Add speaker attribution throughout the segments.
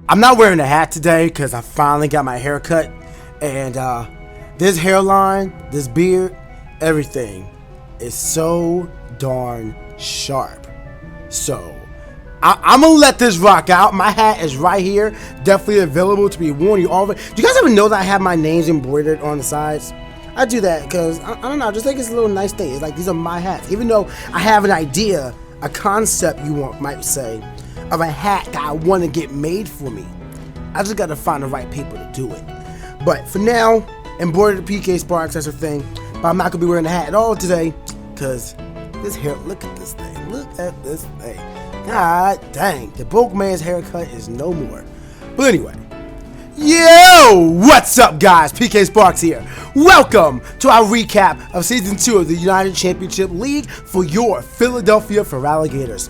Speaker 1: I'm not wearing a hat today because I finally got my hair cut, and this hairline, this beard, everything is so darn sharp. So I'm gonna let this rock out. My hat is right here, definitely available to be worn. Do you guys ever know that I have my names embroidered on the sides? I do that because I don't know, I just think it's a little nice thing. It's like these are my hats, even though I have an idea, a concept might say, of a hat that I want to get made for me. I just got to find the right people to do it. But for now, embroidered PKSparkxx, that's a thing. But I'm not going to be wearing a hat at all today because this hair, look at this thing. Look at this thing. God dang, the broke man's haircut is no more. But anyway, yo, what's up guys? PKSparkxx here. Welcome to our recap of Season 2 of the United Championship League for your Philadelphia Feraligatrs.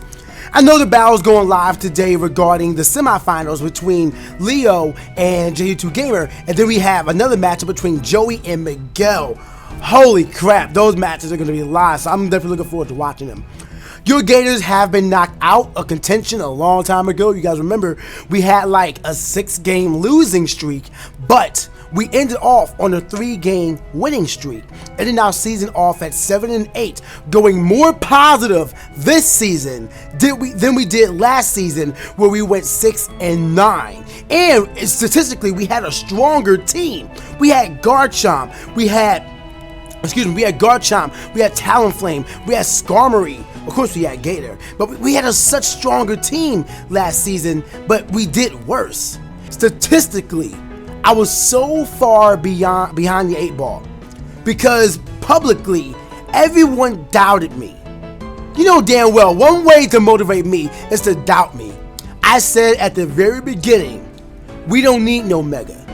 Speaker 1: I know the battle's going live today regarding the semifinals between Leo and J2 Gamer, and then we have another matchup between Joey and Miguel. Holy crap, those matches are going to be live, so I'm definitely looking forward to watching them. Your Gators have been knocked out of contention a long time ago. You guys remember we had like a 6-game losing streak, but we ended off on a 3-game winning streak, ending our season off at 7-8, going more positive this season than we did last season, where we went 6-9. And statistically, we had a stronger team. We had Garchomp, we had Talonflame, we had Skarmory, of course we had Gator, but we had a such stronger team last season, but we did worse. Statistically, I was so far behind the 8 ball because publicly everyone doubted me. You know damn well one way to motivate me is to doubt me. I said at the very beginning, we don't need no Mega.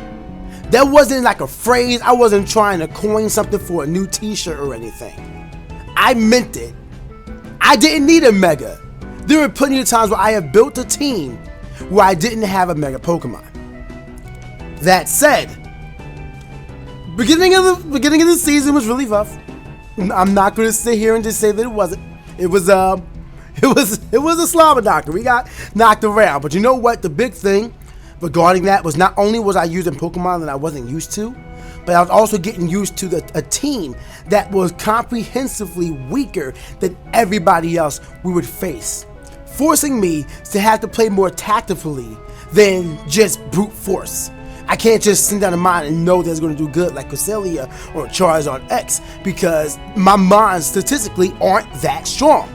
Speaker 1: That wasn't like a phrase. I wasn't trying to coin something for a new t-shirt or anything. I meant it. I didn't need a Mega. There were plenty of times where I have built a team where I didn't have a Mega Pokemon. That said, beginning of the season was really rough. I'm not going to sit here and just say that it wasn't. It was a slobber knocker. We got knocked around. But you know what? The big thing regarding that was not only was I using Pokemon that I wasn't used to, but I was also getting used to a team that was comprehensively weaker than everybody else we would face, forcing me to have to play more tactically than just brute force. I can't just send down a mind and know that it's going to do good like Cresselia or Charizard X because my mons statistically aren't that strong.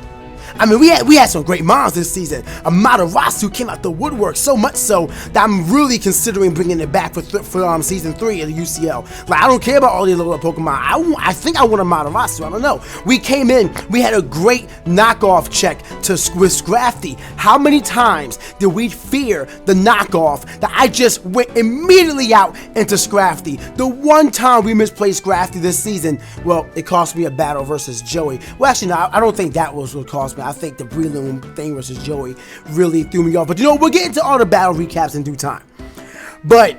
Speaker 1: I mean, we had some great mons this season. A Matarasu came out the woodwork, so much so that I'm really considering bringing it back for Season 3 of the UCL. Like, I don't care about all these little Pokemon. I think I want a Matarasu. I don't know. We came in, we had a great knockoff check with Scrafty. How many times did we fear the knockoff that I just went immediately out into Scrafty? The one time we misplaced Scrafty this season, well, it cost me a battle versus Joey. Well, actually, no, I don't think that was what cost me. I think the Breloom thing versus Joey really threw me off. But you know, we'll get into all the battle recaps in due time. But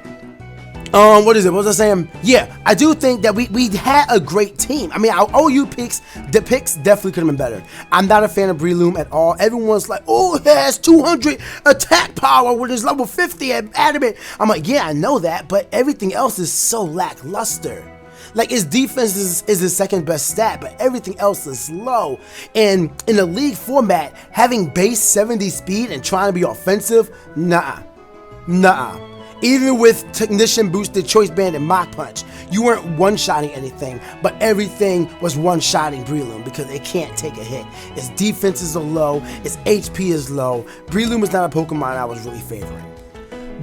Speaker 1: what was I saying? Yeah, I do think that we had a great team. I mean, our OU picks definitely could have been better. I'm not a fan of Breloom at all. Everyone's like, oh, he has 200 attack power with his level 50 at Adamant. I'm like, yeah, I know that, but everything else is so lackluster. Like, his defense is his second best stat, but everything else is low. And in the league format, having base 70 speed and trying to be offensive, nah. Even with technician boosted choice band and Mach Punch, you weren't one-shotting anything, but everything was one-shotting Breloom because it can't take a hit. Its defenses are low, its HP is low. Breloom is not a Pokemon I was really favoring.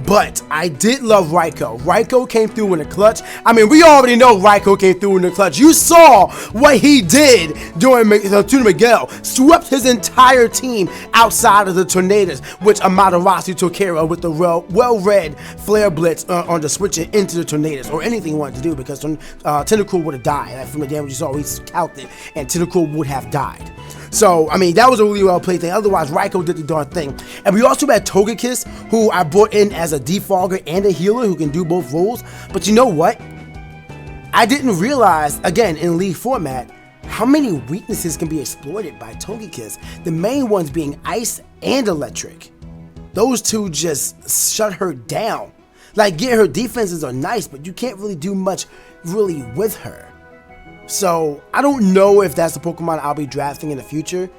Speaker 1: But I did love Raikou. Raikou came through in the clutch. I mean, we already know Raikou came through in the clutch. You saw what he did during to Miguel. Swept his entire team outside of the Tornadoes, which Amaterasu took care of with the well-read Flare Blitz on the switching into the Tornadoes, or anything he wanted to do, because Tentacool would have died. Like, from the damage you saw, he scalped it, and Tentacool would have died. So, I mean, that was a really well-played thing. Otherwise, Raikou did the darn thing. And we also had Togekiss, who I brought in as a defogger and a healer who can do both roles. But you know what? I didn't realize, again, in League format, how many weaknesses can be exploited by Togekiss. The main ones being Ice and Electric. those two just shut her down. Like, yeah, her defenses are nice, but you can't really do much really with her. So I don't know if that's the Pokemon I'll be drafting in the future.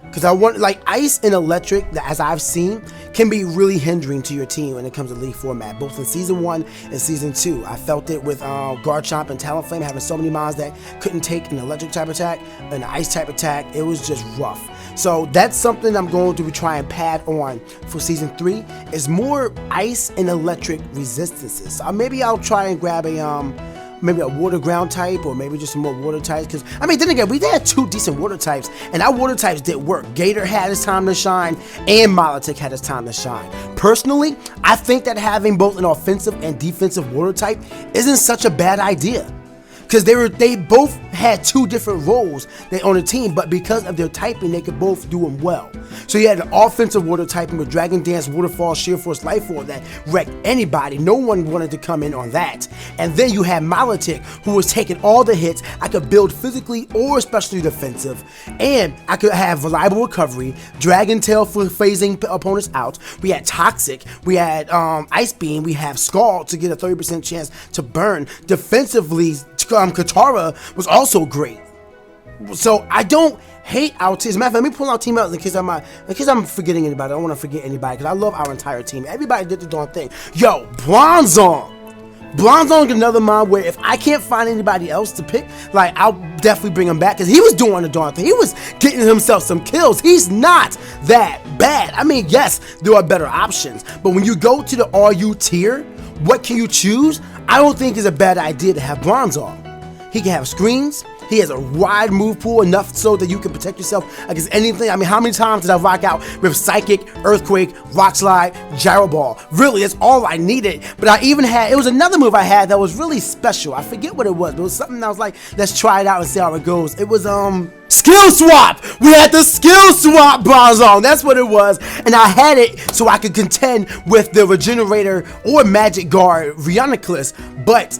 Speaker 1: Because I want, like, Ice and Electric, as I've seen, can be really hindering to your team when it comes to League format, both in Season 1 and Season 2. I felt it with Garchomp and Talonflame having so many mons that couldn't take an Electric type attack, an Ice type attack. It was just rough. So that's something I'm going to try and pad on for Season 3, is more Ice and Electric resistances. So maybe I'll try and grab maybe a water ground type, or maybe just some more water types. Because, I mean, then again, we had 2 decent water types, and our water types did work. Gator had his time to shine, and Milotic had his time to shine. Personally, I think that having both an offensive and defensive water type isn't such a bad idea. Because they both had 2 different roles on the team, but because of their typing, they could both do them well. So you had an offensive water typing with Dragon Dance, Waterfall, Sheer Force, Life Orb that wrecked anybody. No one wanted to come in on that. And then you had Milotic, who was taking all the hits. I could build physically or especially defensive, and I could have reliable recovery, Dragon Tail for phasing opponents out. We had Toxic, we had Ice Beam, we have Scald to get a 30% chance to burn. Defensively, Katara was also great. So I don't hate our team. As a matter of fact, let me pull our team out in case I'm forgetting anybody. I don't want to forget anybody because I love our entire team. Everybody did the darn thing. Yo, Bronzong. Bronzong, another mon where if I can't find anybody else to pick, like, I'll definitely bring him back because he was doing the darn thing. He was getting himself some kills. He's not that bad. I mean, yes, there are better options, but when you go to the RU tier, what can you choose? I don't think it's a bad idea to have Bronzong. He can have screens. He has a wide move pool, enough so that you can protect yourself against anything. I mean, how many times did I rock out with Psychic, Earthquake, Rock Slide, Gyro Ball? Really, that's all I needed. But I even had, it was another move I had that was really special. I forget what it was, but it was something that was like, let's try it out and see how it goes. It was, Skill Swap! We had the Skill Swap Bronzong, that's what it was. And I had it so I could contend with the Regenerator or Magic Guard Reuniclus,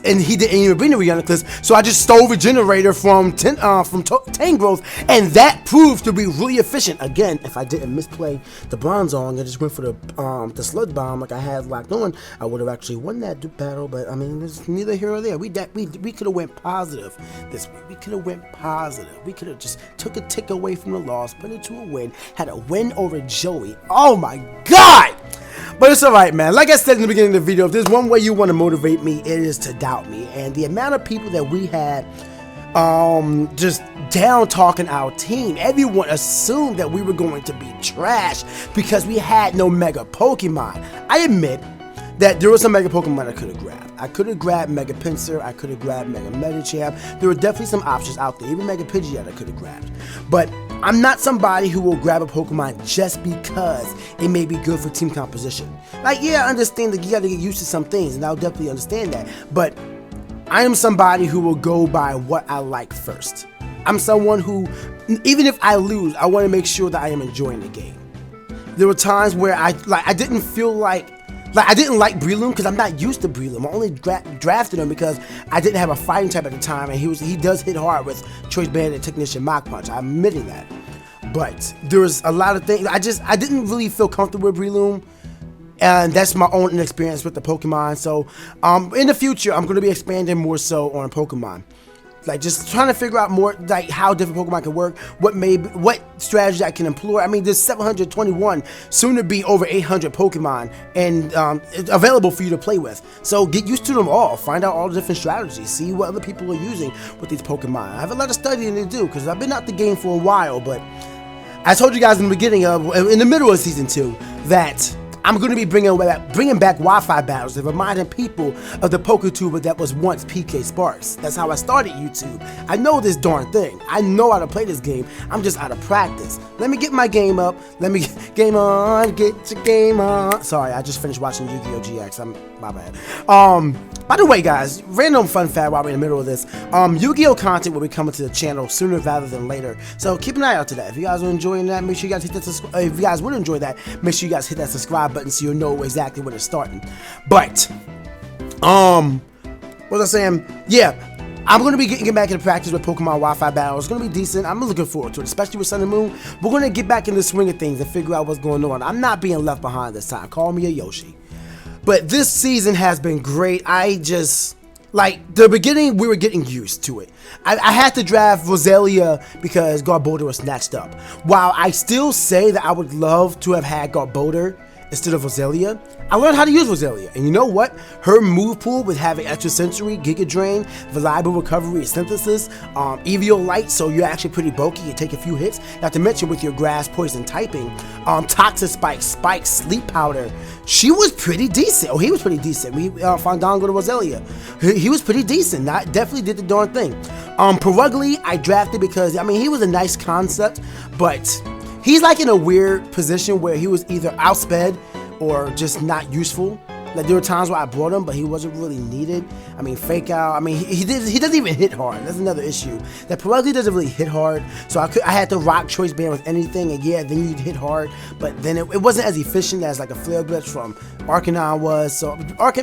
Speaker 1: and he didn't even bring the Reuniclus, so I just stole Regenerator from Tangrowth, and that proved to be really efficient. Again, if I didn't misplay the Bronzong, I just went for the Sludge Bomb like I had locked on, I would have actually won that battle, but I mean, there's neither here or there. We could have went positive this week. We could have went positive. We could have just took a tick away from the loss, put it to a win, had a win over Joey. Oh my God! But it's alright, man. Like I said in the beginning of the video, if there's one way you want to motivate me, it is to doubt me. And the amount of people that we had just down talking our team, everyone assumed that we were going to be trash because we had no Mega Pokemon. I admit that there was some Mega Pokemon I could have grabbed. I could have grabbed Mega Pinsir, I could have grabbed Mega Medicham. There were definitely some options out there, even Mega Pidgeot I could have grabbed. But I'm not somebody who will grab a Pokemon just because it may be good for team composition. Like, yeah, I understand that you gotta get used to some things, and I'll definitely understand that. But I am somebody who will go by what I like first. I'm someone who, even if I lose, I want to make sure that I am enjoying the game. There were times where I didn't feel like I didn't like Breloom because I'm not used to Breloom. I only drafted him because I didn't have a fighting type at the time, and he does hit hard with Choice Bandit, Technician, Mach Punch. I'm admitting that. But there was a lot of things, I didn't really feel comfortable with Breloom, and that's my own inexperience with the Pokemon. So in the future, I'm going to be expanding more so on Pokemon. Like, just trying to figure out more, like, how different Pokemon can work, what strategy I can employ. I mean, there's 721, soon to be over 800 Pokemon, and available for you to play with. So get used to them all, find out all the different strategies, see what other people are using with these Pokemon. I have a lot of studying to do, because I've been out the game for a while, but I told you guys in the beginning in the middle of Season 2, that I'm going to be bringing back Wi-Fi battles and reminding people of the PokeTuber that was once PKSparkxx. That's how I started YouTube. I know this darn thing. I know how to play this game. I'm just out of practice. Let me get my game up. Let me game on. Get your game on. Sorry, I just finished watching Yu-Gi-Oh! GX. My bad. By the way, guys, random fun fact while we're in the middle of this. Yu-Gi-Oh! Content will be coming to the channel sooner rather than later. So keep an eye out to that. If you guys are enjoying that, make sure you guys hit that subscribe. If you guys would enjoy that, make sure you guys hit that subscribe button so you'll know exactly when it's starting. But what was I saying? Yeah, I'm going to be getting back into practice with Pokemon Wi-Fi battles. It's going to be decent. I'm looking forward to it, especially with Sun and Moon. We're going to get back in the swing of things and figure out what's going on. I'm not being left behind this time. Call me a Yoshi. But this season has been great. I just, like, the beginning, we were getting used to it. I had to draft Roselia because Garbodor was snatched up. While I still say that I would love to have had Garbodor instead of Roselia, I learned how to use Roselia. And you know what? Her move pool with having Extra Sensory, Giga Drain, Reliable Recovery, Synthesis, Eviolite, so you're actually pretty bulky, you take a few hits. Not to mention with your Grass Poison typing, Toxic Spike, Spike, Sleep Powder. She was pretty decent. Oh, he was pretty decent. Fandango to Roselia. He was pretty decent. Definitely did the darn thing. Perugly, I drafted because, I mean, he was a nice concept, but he's like in a weird position where he was either outsped or just not useful. Like there were times where I brought him, but he wasn't really needed. I mean, Fake Out. I mean, he doesn't even hit hard. That's another issue. That Perugly doesn't really hit hard. So I had to rock Choice Band with anything, and yeah, then you'd hit hard. But then it wasn't as efficient as like a Flare Blitz from Arcanine was. So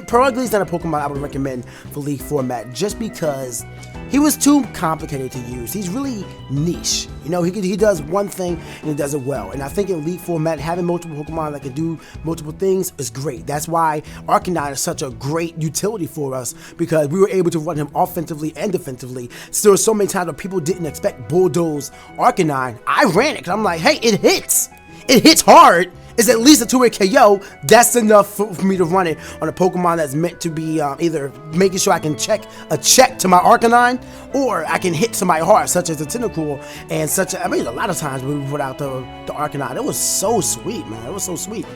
Speaker 1: Perugly's not a Pokemon I would recommend for League format just because he was too complicated to use. He's really niche. You know, he does one thing and he does it well. And I think in League format, having multiple Pokemon that can do multiple things is great. That's why Arcanine is such a great utility for us, because we were able to run him offensively and defensively. There were so many times that people didn't expect Bulldoze Arcanine. I ran it because I'm like, hey, it hits. It hits hard. It's at least a 2-hit KO. That's enough for me to run it on a Pokemon that's meant to be either making sure I can check to my Arcanine, or I can hit somebody hard, such as the Tentacruel, and I mean, a lot of times we put out the Arcanine. It was so sweet, man. It was so sweet.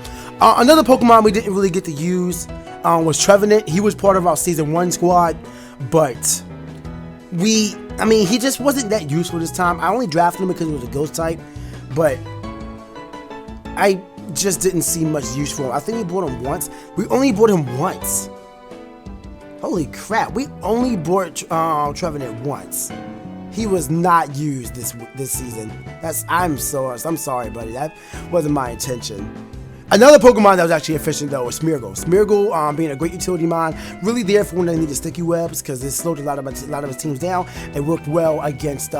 Speaker 1: Another Pokemon we didn't really get to use was Trevenant. He was part of our Season 1 squad, but I mean, he just wasn't that useful this time. I only drafted him because he was a Ghost type, but I just didn't see much use for him. I think we bought him once. We only bought him once. Holy crap, we only bought Trevenant once. He was not used this season. I'm sorry, buddy. That wasn't my intention. Another Pokemon that was actually efficient though was Smeargle. Smeargle, being a great utility mon, really there for when they needed sticky webs, because it slowed a lot of his teams down. It worked well against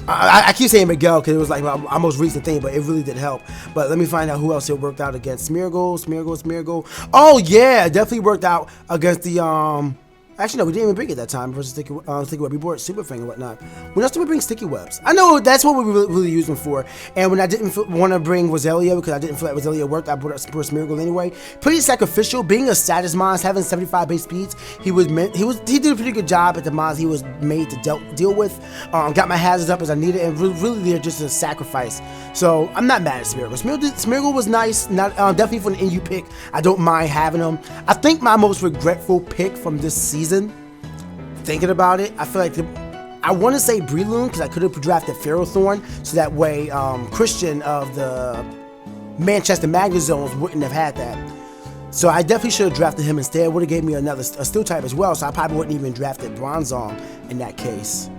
Speaker 1: I keep saying Miguel because it was like my most recent thing, but it really did help. But let me find out who else it worked out against. Smeargle. Oh yeah, it definitely worked out against the Actually, no, we didn't even bring it that time versus Sticky Web. We brought Super Fang and whatnot. When else did we bring Sticky Webs? I know that's what we really used them for. And when I didn't want to bring Roselia because I didn't feel like Roselia worked, I brought Smeargle anyway. Pretty sacrificial. Being a status Mons, having 75 base speeds, he did a pretty good job at the Mons he was made to deal with. Got my hazards up as I needed, and really they're just a sacrifice. So I'm not mad at Smeargle. Smeargle was nice. Not definitely for an NU pick. I don't mind having him. I think my most regretful pick from this season, thinking about it, I feel like I want to say Breloom because I could have drafted Ferrothorn, so that way Christian of the Manchester Magnezones wouldn't have had that. So I definitely should have drafted him instead. Would have gave me a Steel type as well, so I probably wouldn't even drafted Bronzong in that case.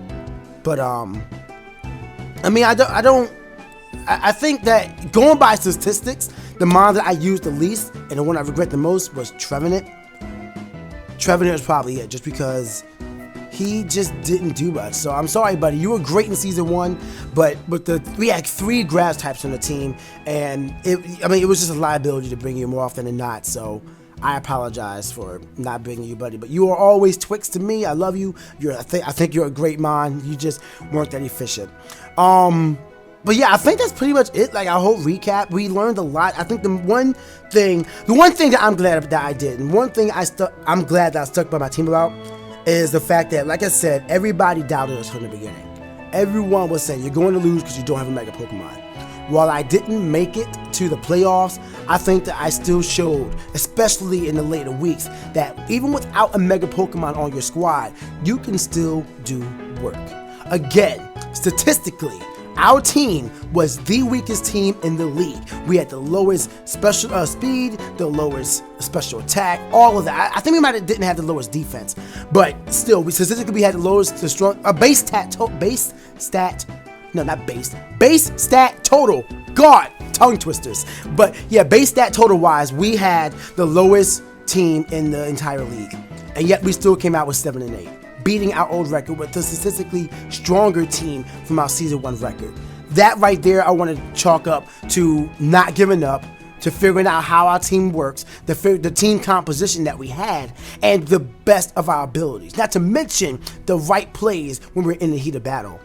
Speaker 1: But I mean, I think that going by statistics, the mon that I used the least and the one I regret the most was Trevenant. Trevenant is probably it, just because he just didn't do much. So I'm sorry, buddy. You were great in Season 1, but we had 3 grass types on the team, and it was just a liability to bring you more often than not. So I apologize for not bringing you, buddy. But you are always Twix to me. I love you. I think you're a great mon. You just weren't that efficient. But yeah, I think that's pretty much it. Like our whole recap, we learned a lot. I think the one thing that I'm glad that I did, and one thing I'm glad that I stuck by my team about, is the fact that, like I said, everybody doubted us from the beginning. Everyone was saying you're going to lose because you don't have a Mega Pokemon. While I didn't make it to the playoffs, I think that I still showed, especially in the later weeks, that even without a Mega Pokemon on your squad, you can still do work. Again, statistically, our team was the weakest team in the league. We had the lowest special speed, the lowest special attack, all of that. I think we didn't have the lowest defense, but still, statistically we had the lowest, base stat total. God, tongue twisters. But yeah, base stat total wise, we had the lowest team in the entire league, and yet we still came out with 7 and 8. beating our old record with a statistically stronger team from our season 1 record. That right there, I want to chalk up to not giving up, to figuring out how our team works, the team composition that we had, and the best of our abilities. Not to mention the right plays when we're in the heat of battle.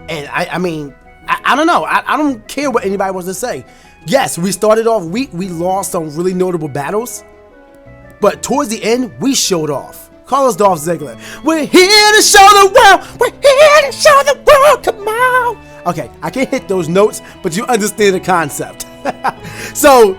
Speaker 1: And I mean, I don't know. I don't care what anybody wants to say. Yes, we started off weak. We lost some really notable battles. But towards the end, we showed off. Call us Dolph Ziggler. We're here to show the world. We're here to show the world. Come on. Okay, I can't hit those notes, but you understand the concept. So,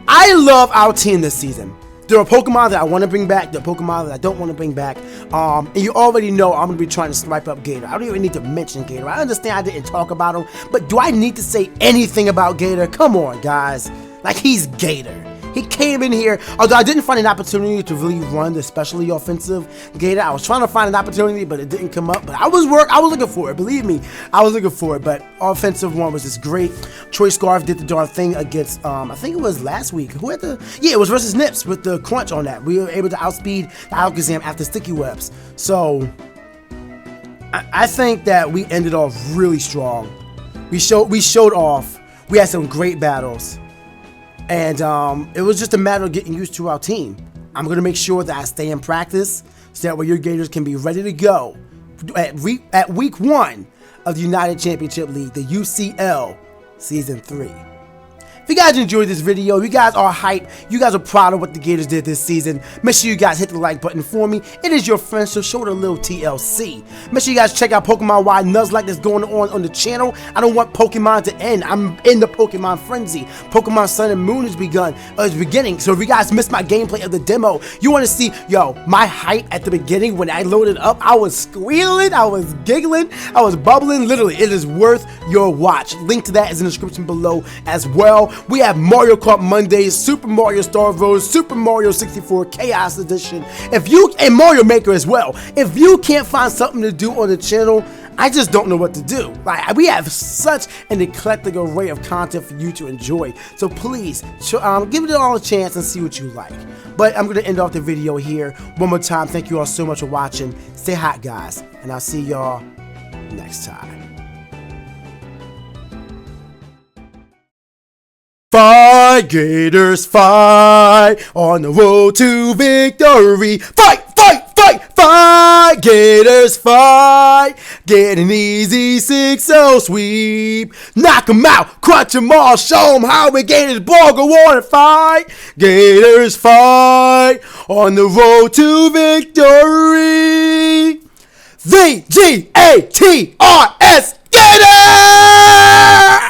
Speaker 1: I love our team this season. There are Pokemon that I want to bring back. There are Pokemon that I don't want to bring back. And you already know I'm going to be trying to swipe up Gator. I don't even need to mention Gator. I understand I didn't talk about him. But do I need to say anything about Gator? Come on, guys. Like, he's Gator. He came in here, although I didn't find an opportunity to really run the especially offensive Gator. I was trying to find an opportunity, but it didn't come up. But I was looking for it. Believe me, I was looking for it. But offensive one was just great. Troy Scarf did the darn thing against, I think it was last week. Who had the? Yeah, it was versus Nips with the crunch on that. We were able to outspeed the Alakazam after sticky webs. So I think that we ended off really strong. We showed off. We had some great battles. And it was just a matter of getting used to our team. I'm going to make sure that I stay in practice so that way your Gators can be ready to go at week 1 of the United Championship League, the UCL Season 3. If you guys enjoyed this video, you guys are hype, you guys are proud of what the Gators did this season, make sure you guys hit the like button for me. It is your friend, so show it a little TLC. Make sure you guys check out Pokemon Wide Nuzlocke that's going on the channel. I don't want Pokemon to end. I'm in the Pokemon frenzy. Pokemon Sun and Moon is beginning. So if you guys missed my gameplay of the demo, you want to see, my hype at the beginning when I loaded up, I was squealing, I was giggling, I was bubbling. Literally, it is worth your watch. Link to that is in the description below as well. We have Mario Kart Mondays, Super Mario Star Rose, Super Mario 64 Chaos Edition, and Mario Maker as well. If you can't find something to do on the channel, I just don't know what to do. Like, we have such an eclectic array of content for you to enjoy. So please, give it all a chance and see what you like. But I'm going to end off the video here. One more time, thank you all so much for watching. Stay hot, guys, and I'll see y'all next time. Fight, Gators, fight, on the road to victory. Fight, fight, fight, fight, Gators, fight. Get an easy 6-0 sweep. Knock 'em out, crunch 'em all, show 'em how we Gators ball, go on and fight. Gators, fight, on the road to victory. VGATRS, Gators!